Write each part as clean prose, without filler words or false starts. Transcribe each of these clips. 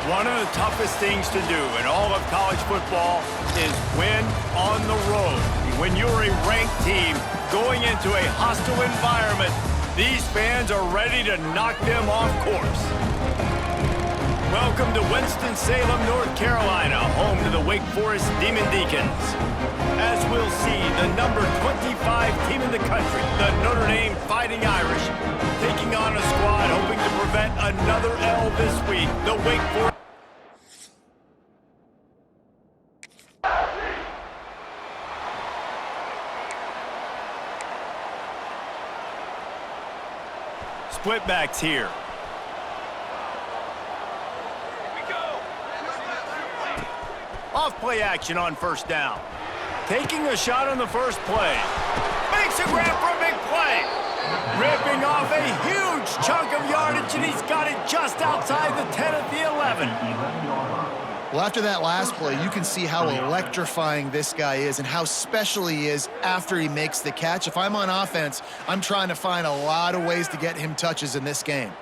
One of the toughest things to do in all of college football is win on the road. When you're a ranked team going into a hostile environment, these fans are ready to knock them off course. Welcome to Winston-Salem, North Carolina, home to the Wake Forest Demon Deacons. As we'll see, the number 25 team in the country, the Notre Dame Fighting Irish, taking on a squad hoping to prevent another L this week, the Wake Forest. Splitbacks here. Off play action on first down. Taking a shot on the first play. Makes a grab for a big play. Ripping off a huge chunk of yardage, and he's got it just outside the 10 at the 11. Well, after that last play, you can see how electrifying this guy is and how special he is after he makes the catch. If I'm on offense, I'm trying to find a lot of ways to get him touches in this game.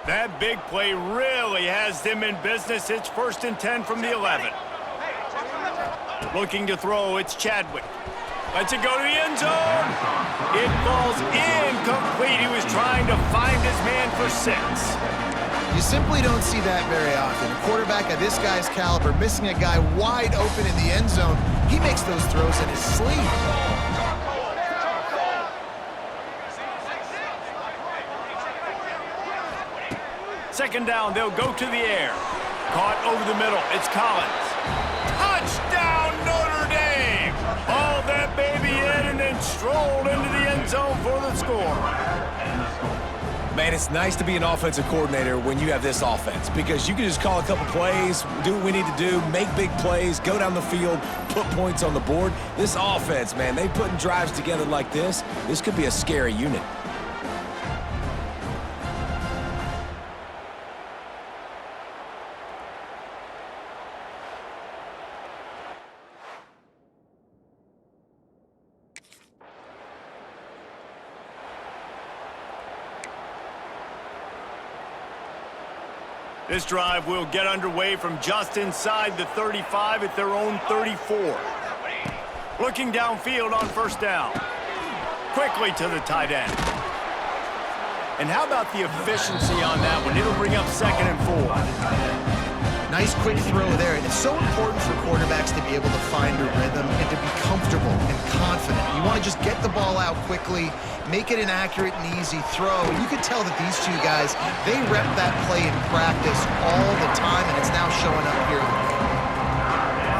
That big play really has them in business. It's 1st and 10 from the 11. Looking to throw, it's Chadwick. Lets it go to the end zone. It falls incomplete. He was trying to find his man for 6. You simply don't see that very often. A quarterback of this guy's caliber missing a guy wide open in the end zone. He makes those throws in his sleep. Second down, they'll go to the air. Caught over the middle, it's Collins. Touchdown, Notre Dame! Hauled that baby in and then strolled into the end zone for the score. Man, it's nice to be an offensive coordinator when you have this offense because you can just call a couple plays, do what we need to do, make big plays, go down the field, put points on the board. This offense, man, they putting drives together like this could be a scary unit. This drive will get underway from just inside the 35 at their own 34. Looking downfield on first down. Quickly to the tight end. And how about the efficiency on that one? It'll bring up 2nd and 4. Nice quick throw there, and it's so important for quarterbacks to be able to find a rhythm and to be comfortable and confident. You want to just get the ball out quickly, make it an accurate and easy throw. And you can tell that these two guys, they rep that play in practice all the time, and it's now showing up here.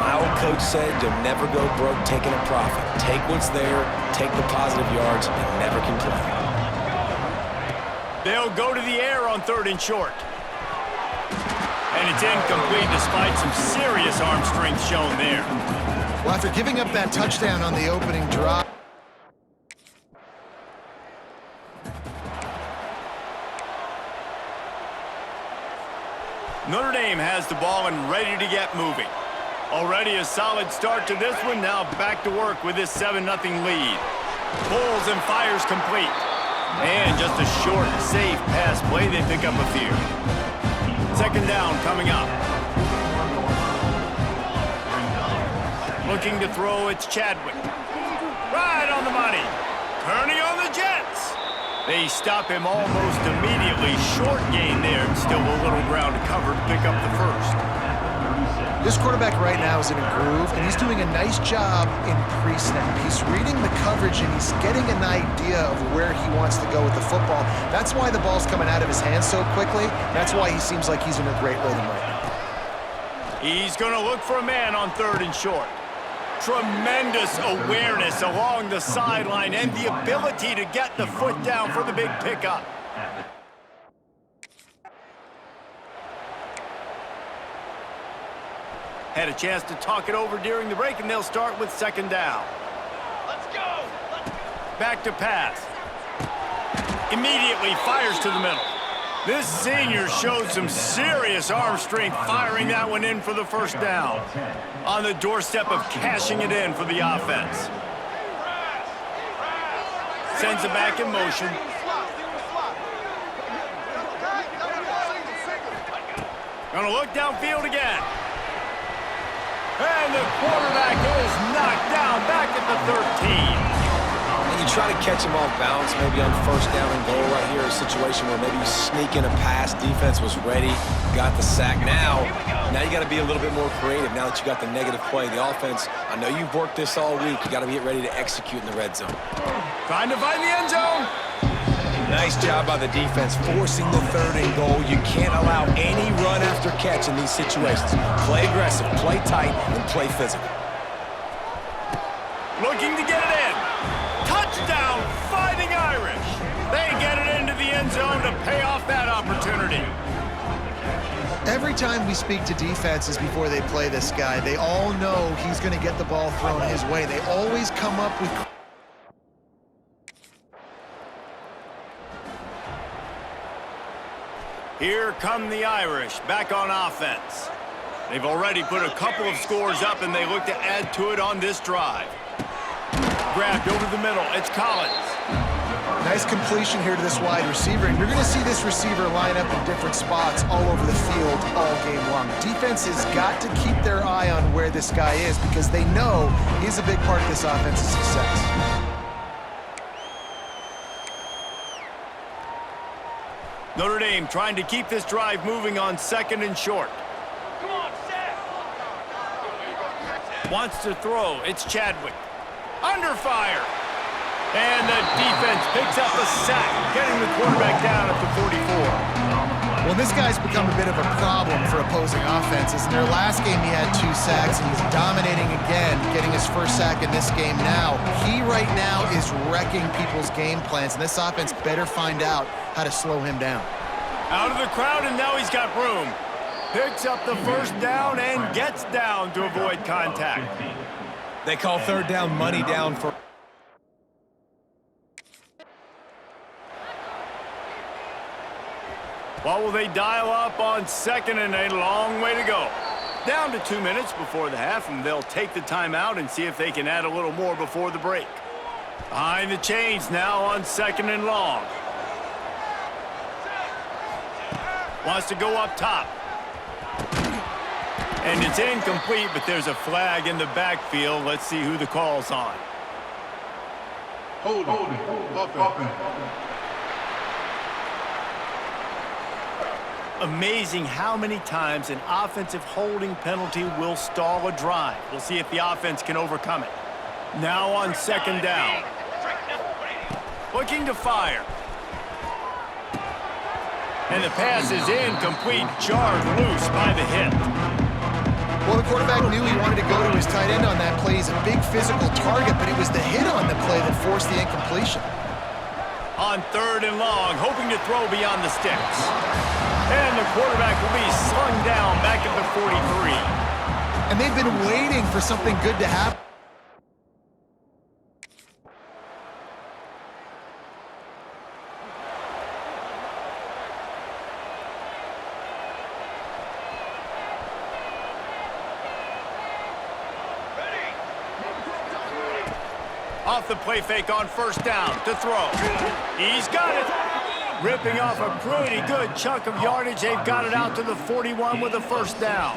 My old coach said you'll never go broke taking a profit. Take what's there, take the positive yards, and never complain. They'll go to the air on 3rd and short. And it's incomplete despite some serious arm strength shown there. Well, after giving up that touchdown on the opening drive, Notre Dame has the ball and ready to get moving. Already a solid start to this one. Now back to work with this 7-0 lead. Pulls and fires complete. And just a short, safe pass play. They pick up a few. 2nd down coming up. Looking to throw, it's Chadwick. Right on the money. Turning on the Jets. They stop him almost immediately. Short gain there. Still a little ground to cover to pick up the 1st. this quarterback right now is in a groove, and he's doing a nice job in pre-snap. He's reading the coverage, and he's getting an idea of where he wants to go with the football. That's why the ball's coming out of his hands so quickly. That's why he seems like he's in a great rhythm right now. He's going to look for a man on 3rd and short. Tremendous awareness along the sideline and the ability to get the foot down for the big pickup. Had a chance to talk it over during the break, and they'll start with 2nd down. Let's go! Back to pass. Immediately fires to the middle. This senior showed some serious arm strength firing that one in for the 1st down. On the doorstep of cashing it in for the offense. Sends it back in motion. Gonna look downfield again. And the quarterback is knocked down back at the 13. And you try to catch him off balance, maybe on 1st down and goal right here, a situation where maybe you sneak in a pass, defense was ready, got the sack. Now you got to be a little bit more creative now that you got the negative play. The offense, I know you've worked this all week. You got to get ready to execute in the red zone. Trying to find the end zone. Nice job by the defense, forcing the 3rd and goal. You can't allow any run after catch in these situations. Play aggressive, play tight, and play physical. Looking to get it in. Touchdown, Fighting Irish. They get it into the end zone to pay off that opportunity. Every time we speak to defenses before they play this guy, they all know he's going to get the ball thrown his way. They always come up with... Here come the Irish, back on offense. They've already put a couple of scores up, and they look to add to it on this drive. Grabbed over the middle, it's Collins. Nice completion here to this wide receiver, and you're going to see this receiver line up in different spots all over the field all game long. Defense has got to keep their eye on where this guy is because they know he's a big part of this offense's success. Notre Dame trying to keep this drive moving on 2nd and short. Come on, Sam. Wants to throw. It's Chadwick. Under fire. And the defense picks up a sack, getting the quarterback down at the 44. Well, this guy's become a bit of a problem for opposing offenses. In their last game, he had 2 sacks, and he's dominating again, getting his 1st sack in this game now. He right now is wrecking people's game plans, and this offense better find out how to slow him down. Out of the crowd, and now he's got room. Picks up the 1st down and gets down to avoid contact. They call 3rd down money down for... What will they dial up on 2nd and a long way to go? Down to 2 minutes before the half, and they'll take the timeout and see if they can add a little more before the break. Behind the chains now on 2nd and long. Wants to go up top. And it's incomplete, but there's a flag in the backfield. Let's see who the call's on. Hold it. Amazing how many times an offensive holding penalty will stall a drive. We'll see if the offense can overcome it. Now on second down. Looking to fire. And the pass is incomplete, jarred loose by the hit. Well, the quarterback knew he wanted to go to his tight end on that play. He's a big physical target, but it was the hit on the play that forced the incompletion. On third and long, hoping to throw beyond the sticks. And the quarterback will be slung down back at the 43. And they've been waiting for something good to happen. Off the play fake on first down to throw. He's got it. Ripping off a pretty good chunk of yardage. They've got it out to the 41 with a first down.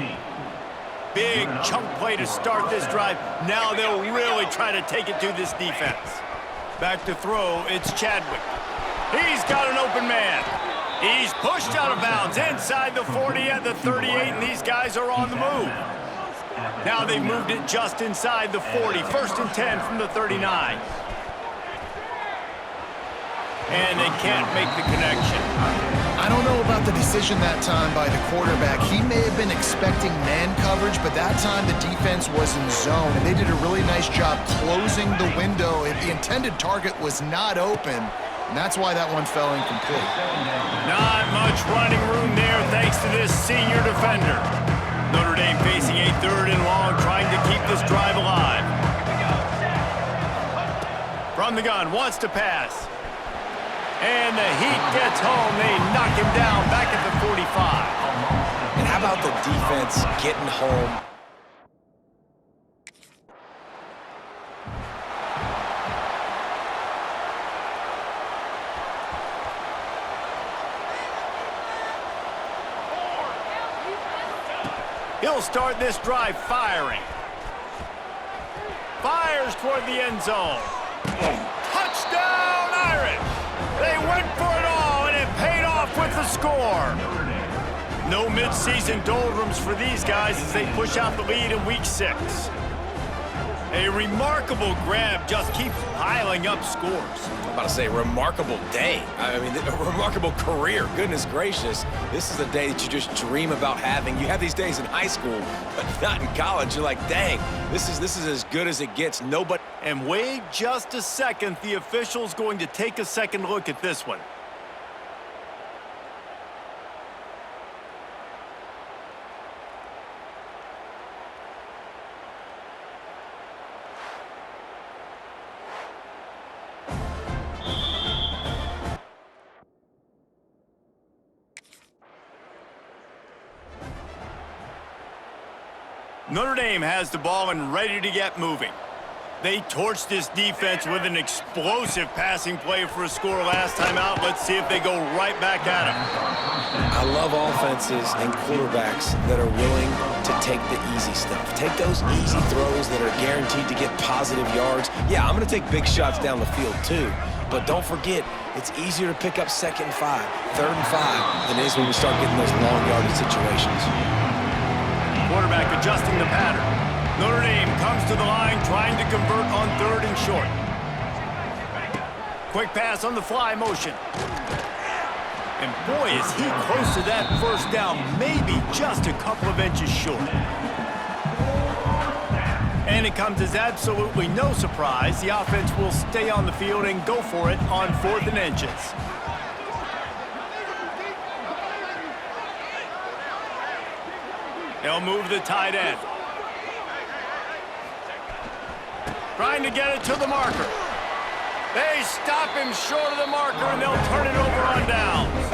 Big chunk play to start this drive. Now they'll really try to take it to this defense. Back to throw, it's Chadwick. He's got an open man. He's pushed out of bounds inside the 40 at the 38, and these guys are on the move. Now they've moved it just inside the 40. First and 10 from the 39. And they can't make the connection. I don't know about the decision that time by the quarterback. He may have been expecting man coverage, but that time the defense was in zone, and they did a really nice job closing the window. The intended target was not open, and that's why that one fell incomplete. Not much running room there thanks to this senior defender. Notre Dame facing a third and long, trying to keep this drive alive. From the gun, wants to pass. And the heat gets home. They knock him down back at the 45. And how about the defense getting home? He'll start this drive firing. Fires toward the end zone. Touchdown, Irish! They went for it all, and it paid off with the score. No mid-season doldrums for these guys as they push out the lead in Week 6. A remarkable grab just keeps piling up scores. I'm about to say remarkable day. I mean, a remarkable career. Goodness gracious. This is a day that you just dream about having. You have these days in high school, but not in college. You're like, dang, this is as good as it gets. Nobody. And wait just a second. The official's going to take a second look at this one. Notre Dame has the ball and ready to get moving. They torched this defense with an explosive passing play for a score last time out. Let's see if they go right back at him. I love offenses and quarterbacks that are willing to take the easy stuff. Take those easy throws that are guaranteed to get positive yards. Yeah, I'm going to take big shots down the field too. But don't forget, it's easier to pick up second and 5, third and 5 than it is when we start getting those long yardage situations. Quarterback adjusting the pattern. Notre Dame comes to the line trying to convert on third and short. Quick pass on the fly motion. And boy, is he close to that first down, maybe just a couple of inches short. And it comes as absolutely no surprise. The offense will stay on the field and go for it on 4th and inches. They'll move the tight end. Trying to get it to the marker. They stop him short of the marker, and they'll turn it over on downs.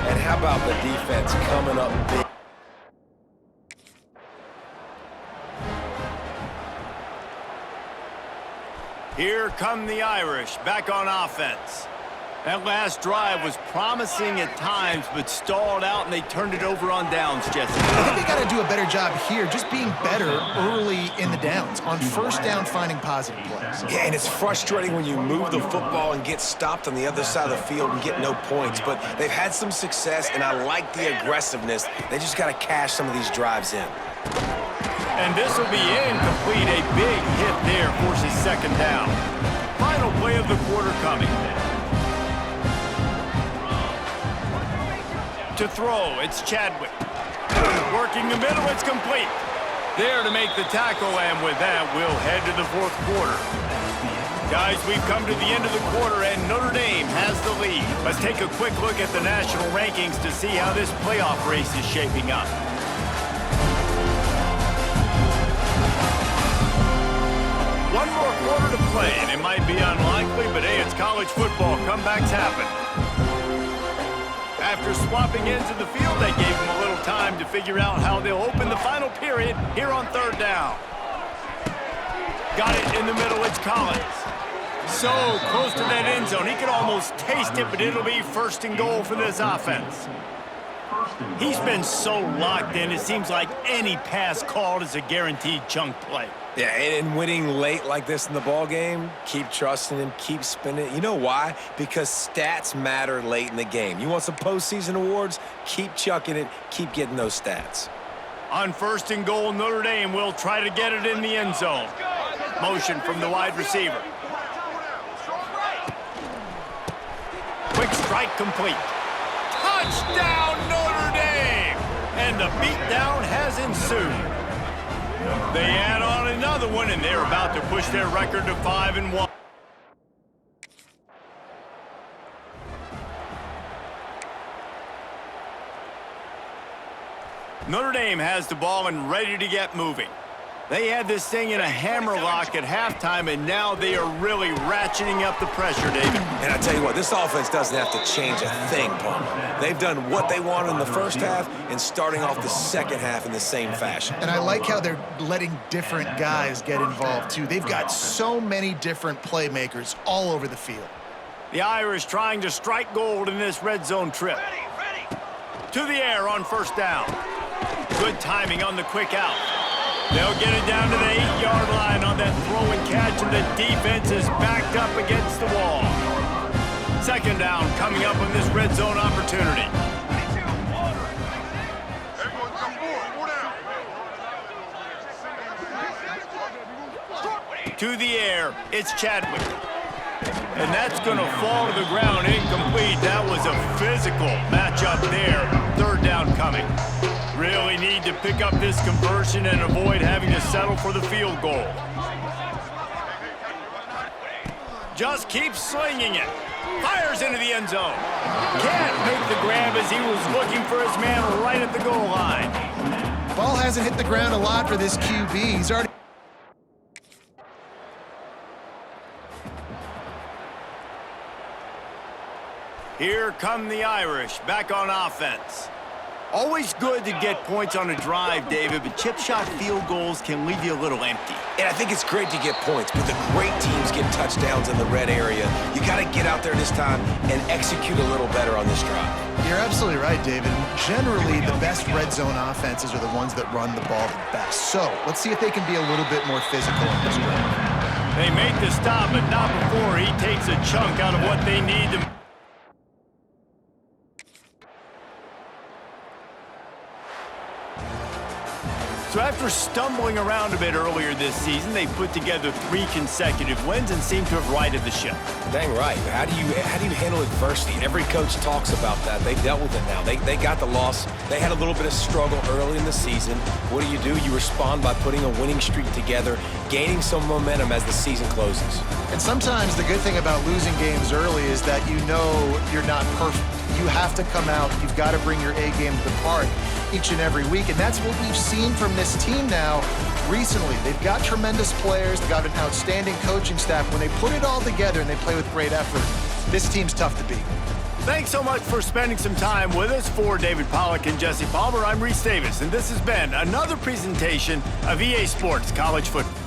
And how about the defense coming up big? Here come the Irish back on offense. That last drive was promising at times, but stalled out, and they turned it over on downs, Jesse. I think they got to do a better job here, just being better early in the downs, on first down finding positive plays. Yeah, and it's frustrating when you move the football and get stopped on the other side of the field and get no points, but they've had some success, and I like the aggressiveness. They just got to cash some of these drives in. And this will be incomplete. A big hit there forces second down. Final play of the quarter coming. To throw, it's Chadwick. Working the middle, it's complete. There to make the tackle, and with that, we'll head to the fourth quarter. Guys, we've come to the end of the quarter, and Notre Dame has the lead. Let's take a quick look at the national rankings to see how this playoff race is shaping up. One more quarter to play, and it might be unlikely, but hey, it's college football. Comebacks happen. After swapping ends of the field, they gave them a little time to figure out how they'll open the final period here on third down. Got it in the middle, it's Collins. So close to that end zone, he could almost taste it, but it'll be first and goal for this offense. He's been so locked in, it seems like any pass called is a guaranteed chunk play. Yeah, and winning late like this in the ball game, keep trusting him, keep spinning it. You know why? Because stats matter late in the game. You want some postseason awards? Keep chucking it, keep getting those stats. On first and goal, Notre Dame will try to get it in the end zone. Motion from the wide receiver. Quick strike complete. Touchdown, Notre Dame! And the beatdown has ensued. They add on another one, and they're about to push their record to 5-1. Notre Dame has the ball and ready to get moving. They had this thing in a hammerlock at halftime, and now they are really ratcheting up the pressure, David. And I tell you what, this offense doesn't have to change a thing, Palmer. They've done what they wanted in the first half and starting off the second half in the same fashion. And I like how they're letting different guys get involved, too. They've got so many different playmakers all over the field. The Irish trying to strike gold in this red zone trip. To the air on first down. Good timing on the quick out. They'll get it down to the 8-yard line on that throw and catch, and the defense is backed up against the wall. Second down coming up on this red zone opportunity. To the air, it's Chadwick. And that's going to fall to the ground incomplete. That was a physical matchup there. Third down coming. Really need to pick up this conversion and avoid having to settle for the field goal. Just keeps slinging it. Fires into the end zone. Can't make the grab as he was looking for his man right at the goal line. Ball hasn't hit the ground a lot for this QB. He's already... Here come the Irish, back on offense. Always good to get points on a drive, David, but chip shot field goals can leave you a little empty. And I think it's great to get points, but the great teams get touchdowns in the red area. You got to get out there this time and execute a little better on this drive. You're absolutely right, David. Generally, the best red zone offenses are the ones that run the ball the best. So let's see if they can be a little bit more physical in this drive. They make the stop, but not before he takes a chunk out of what they need to... So after stumbling around a bit earlier this season, they put together 3 consecutive wins and seem to have righted the ship. Dang right. How do you handle adversity? Every coach talks about that. They dealt with it now. They got the loss. They had a little bit of struggle early in the season. What do? You respond by putting a winning streak together, gaining some momentum as the season closes. And sometimes the good thing about losing games early is that you know you're not perfect. You have to come out. You've got to bring your A game to the park each and every week, and that's what we've seen from this team now recently. They've got tremendous players. They've got an outstanding coaching staff. When they put it all together and they play with great effort, this team's tough to beat. Thanks so much for spending some time with us. For David Pollack and Jesse Palmer, I'm Reese Davis, and this has been another presentation of EA Sports College Football.